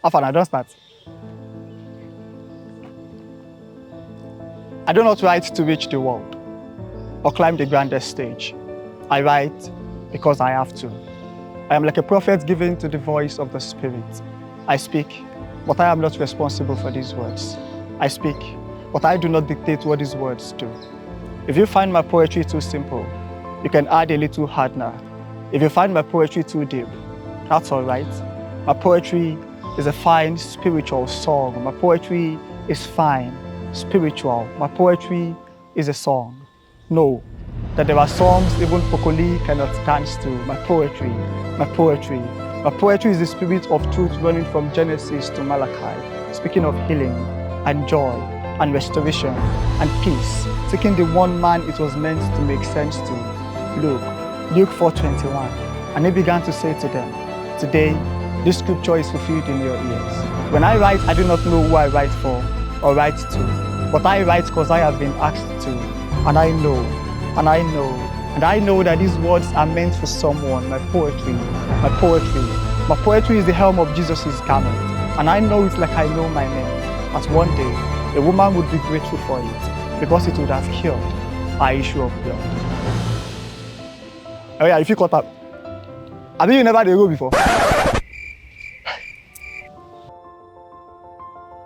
Afan, I don't start. I do not write to reach the world or climb the grandest stage. I write because I have to. I am like a prophet given to the voice of the Spirit. I speak, but I am not responsible for these words. I speak, but I do not dictate what these words do. If you find my poetry too simple, you can add a little hardener. If you find my poetry too deep, that's all right. My poetry is a fine spiritual song. My poetry is fine, spiritual. My poetry is a song. Know that there are songs even Pokoli cannot dance to. My poetry is the spirit of truth running from Genesis to Malachi, speaking of healing and joy and restoration and peace, taking the one man it was meant to make sense to. Luke 4:21. And he began to say to them, today, this scripture is fulfilled in your ears. When I write, I do not know who I write for or write to, but I write because I have been asked to, and I know that these words are meant for someone. My poetry is the helm of Jesus' garment, and I know it like I know my name. That one day, a woman would be grateful for it, because it would have cured her issue of blood. Oh yeah, if you cut up. Have you never had a go before?